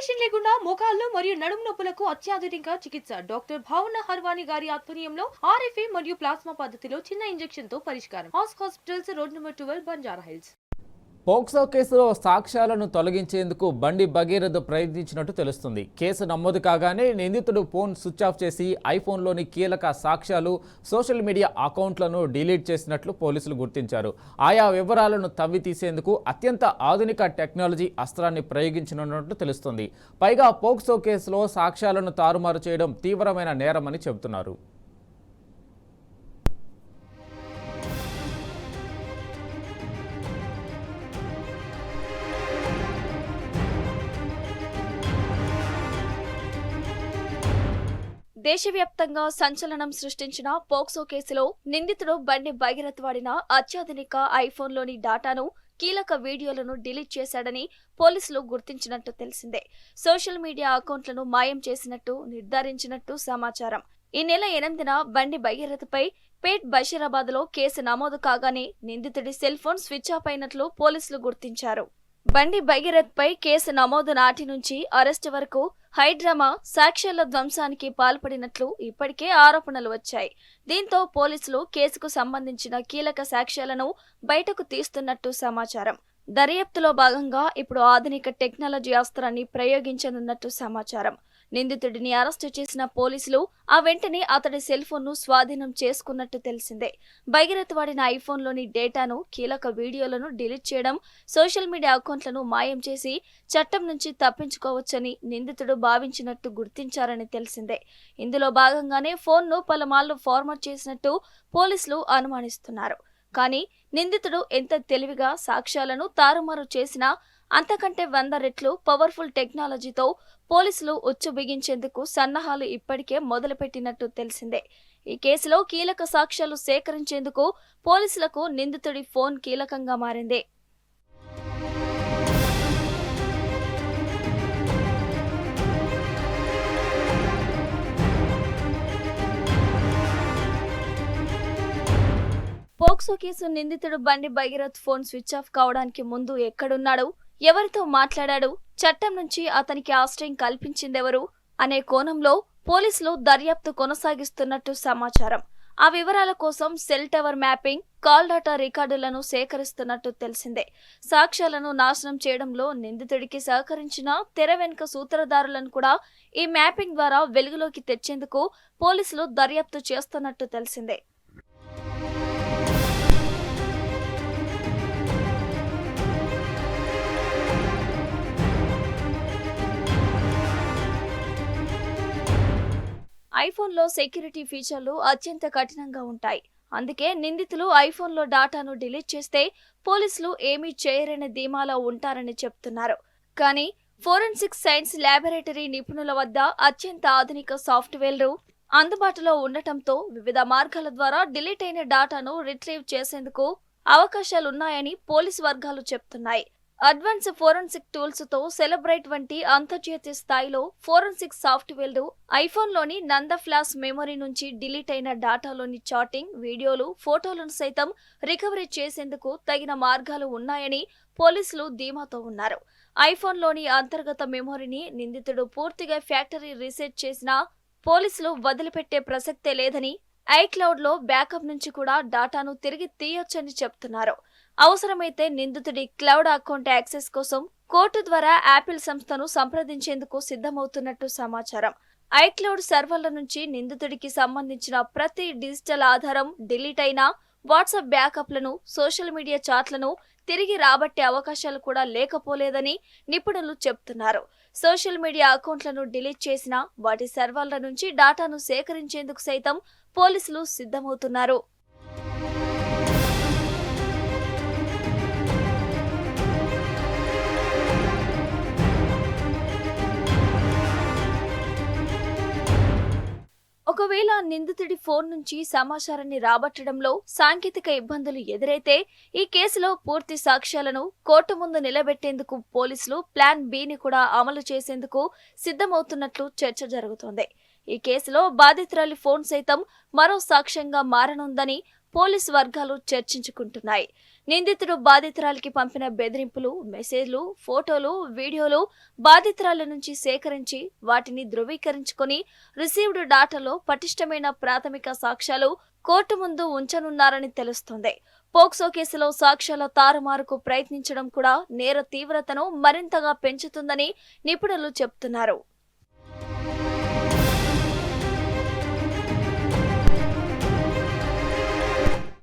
Operation లేకుండా మోకాళ్లు మరియు నడుము నొప్పులకు అత్యాధునిక చికిత్స డాక్టర్ భావన హర్వాణి గారి ఆధ్వర్యంలో ఆర్ఎఫ్ఏ మరియు ప్లాస్మా పద్ధతిలో చిన్న ఇంజెక్షన్ తో పరిష్కారం. Hospitals road number 12 Banjara hills. POCSO కేసులో సాక్ష్యాలను తొలగించేందుకు బండి భగీరథ ప్రయత్నించినట్టు తెలుస్తుంది. కేసు నమోదు కాగానే నిందితుడు ఫోన్ స్విచ్ ఆఫ్ చేసి ఐఫోన్లోని కీలక సాక్ష్యాలు, సోషల్ మీడియా అకౌంట్లను డిలీట్ చేసినట్లు పోలీసులు గుర్తించారు. ఆయా వివరాలను తవ్వి తీసేందుకు అత్యంత ఆధునిక టెక్నాలజీ అస్త్రాన్ని ప్రయోగించనున్నట్టు తెలుస్తుంది. పైగా పోక్సో కేసులో సాక్ష్యాలను తారుమారు చేయడం తీవ్రమైన నేరమని చెబుతున్నారు. దేశవ్యాప్తంగా సంచలనం సృష్టించిన పోక్సో కేసులో నిందితుడు బండి భగీరథ్ వాడిన అత్యాధునిక ఐఫోన్లోని డాటాను, కీలక వీడియోలను డిలీట్ చేశాడని పోలీసులు గుర్తించినట్టు తెలిసిందే. సోషల్ మీడియా అకౌంట్లను మాయం చేసినట్టు నిర్ధారించినట్టు సమాచారం. ఈ నెల 8న బండి భగీరథపై పేట్ బషీరాబాద్లో కేసు నమోదు కాగానే నిందితుడి సెల్ ఫోన్ స్విచ్ ఆఫ్ అయినట్లు పోలీసులు గుర్తించారు. బండి భగీరథ్ పై కేసు నమోదు నాటి నుంచి అరెస్టు వరకు హైడ్రామా సాక్ష్యాల ధ్వంసానికి పాల్పడినట్లు ఇప్పటికే ఆరోపణలు వచ్చాయి. దీంతో పోలీసులు కేసుకు సంబంధించిన కీలక సాక్ష్యాలను బయటకు తీస్తున్నట్టు సమాచారం. దర్యాప్తులో భాగంగా ఇప్పుడు ఆధునిక టెక్నాలజీ అస్త్రాన్ని ప్రయోగించనున్నట్టు సమాచారం. నిందితుడిని అరెస్టు చేసిన పోలీసులు ఆ వెంటనే అతడి సెల్ ఫోన్ ను స్వాధీనం చేసుకున్నట్టు తెలిసిందే. భగీరథ్ వాడిన ఐఫోన్లోని డేటాను, కీలక వీడియోలను డిలీట్ చేయడం, సోషల్ మీడియా అకౌంట్లను మాయం చేసి చట్టం నుంచి తప్పించుకోవచ్చని నిందితుడు భావించినట్టు గుర్తించారని తెలిసిందే. ఇందులో భాగంగానే ఫోన్ను పలుమార్లు ఫార్మాట్ చేసినట్టు పోలీసులు అనుమానిస్తున్నారు. కానీ నిందితుడు ఎంత తెలివిగా సాక్ష్యాలను తారుమారు చేసినా అంతకంటే 100 రెట్లు పవర్ఫుల్ టెక్నాలజీతో పోలీసులు ఉచ్చు బిగించేందుకు సన్నాహాలు ఇప్పటికే మొదలుపెట్టినట్టు తెలిసిందే. ఈ కేసులో కీలక సాక్ష్యాలు సేకరించేందుకు పోలీసులకు నిందితుడి ఫోన్ కీలకంగా మారింది. పోక్సో కేసు నిందితుడు బండి భగీరథ్ ఫోన్ స్విచ్ ఆఫ్ కావడానికి ముందు ఎక్కడున్నాడు, ఎవరితో మాట్లాడాడు, చట్టం నుంచి అతనికి ఆశ్రయం కల్పించిందెవరు అనే కోణంలో పోలీసులు దర్యాప్తు కొనసాగిస్తున్నట్టు సమాచారం. ఆ వివరాల కోసం cell tower mapping, call data రికార్డులను సేకరిస్తున్నట్టు తెలిసిందే. సాక్ష్యాలను నాశనం చేయడంలో నిందితుడికి సహకరించిన తెర వెనుక సూత్రధారులను కూడా ఈ మ్యాపింగ్ ద్వారా వెలుగులోకి తెచ్చేందుకు పోలీసులు దర్యాప్తు చేస్తున్నట్టు తెలిసిందే. ఐఫోన్లో సెక్యూరిటీ ఫీచర్లు అత్యంత కఠినంగా ఉంటాయి. అందుకే నిందితులు ఐఫోన్లో డాటాను డిలీట్ చేస్తే పోలీసులు ఏమీ చేయరనే ధీమాలో ఉంటారని చెప్తున్నారు. కానీ ఫోరెన్సిక్ సైన్స్ ల్యాబొరేటరీ నిపుణుల వద్ద అత్యంత ఆధునిక సాఫ్ట్వేర్లు అందుబాటులో ఉండటంతో వివిధ మార్గాల ద్వారా డిలీట్ అయిన డాటాను రిట్రీవ్ చేసేందుకు అవకాశాలున్నాయని పోలీసు వర్గాలు చెప్తున్నాయి. అడ్వాన్స్ ఫోరెన్సిక్ టూల్స్ తో సెలబ్రేట్ వంటి అంతర్జాతీయ స్థాయిలో ఫోరెన్సిక్ సాఫ్ట్వేర్లు ఐఫోన్లోని నంద ఫ్లాష్ మెమరీ నుంచి డిలీట్ అయిన డాటాలోని చాటింగ్, వీడియోలు, ఫోటోలను సైతం రికవరీ చేసేందుకు తగిన మార్గాలు ఉన్నాయని పోలీసులు ధీమాతో ఉన్నారు. ఐఫోన్లోని అంతర్గత మెమరీని నిందితుడు పూర్తిగా ఫ్యాక్టరీ రీసెట్ చేసినా పోలీసులు వదిలిపెట్టే ప్రసక్తే లేదని, ఐక్లౌడ్ లో బ్యాకప్ నుంచి కూడా డాటాను తిరిగి తీయొచ్చని చెప్తున్నారు. అవసరమైతే నిందితుడి క్లౌడ్ అకౌంట్ యాక్సెస్ కోసం కోర్టు ద్వారా యాపిల్ సంస్థను సంప్రదించేందుకు సిద్ధమవుతున్నట్టు సమాచారం. ఐక్లౌడ్ సర్వర్ల నుంచి నిందితుడికి సంబంధించిన ప్రతి డిజిటల్ ఆధారం డిలీట్ అయినా వాట్సాప్ బ్యాకప్లను, సోషల్ మీడియా చాట్లను తిరిగి రాబట్టే అవకాశాలు కూడా లేకపోలేదని నిపుణులు చెప్తున్నారు. సోషల్ మీడియా అకౌంట్లను డిలీట్ చేసినా వాటి సర్వర్ల నుంచి డాటాను సేకరించేందుకు సైతం పోలీసులు సిద్ధమవుతున్నారు. ఒకవేళ నిందితుడి ఫోన్ నుంచి సమాచారాన్ని రాబట్టడంలో సాంకేతిక ఇబ్బందులు ఎదురైతే ఈ కేసులో పూర్తి సాక్ష్యాలను కోర్టు ముందు నిలబెట్టేందుకు పోలీసులు ప్లాన్ బిని కూడా అమలు చేసేందుకు సిద్ధమవుతున్నట్లు చర్చ జరుగుతోంది. ఈ కేసులో బాధితురాలి ఫోన్ సైతం మరో సాక్ష్యంగా మారనుందని పోలీసు వర్గాలు చర్చించుకుంటున్నాయి. నిందితుడు బాధితురాలికి పంపిన బెదిరింపులు, మెసేజ్లు, ఫోటోలు, వీడియోలు బాధితురాల నుంచి సేకరించి వాటిని ధృవీకరించుకొని రిసీవ్డ్ డాటాలో పటిష్టమైన ప్రాథమిక సాక్ష్యాలు కోర్టు ముందు ఉంచనున్నారని తెలుస్తోంది. పోక్సో కేసులో సాక్ష్యాల తారుమారుకు ప్రయత్నించడం కూడా నేర తీవ్రతను మరింతగా పెంచుతుందని నిపుణులు చెబుతున్నారు.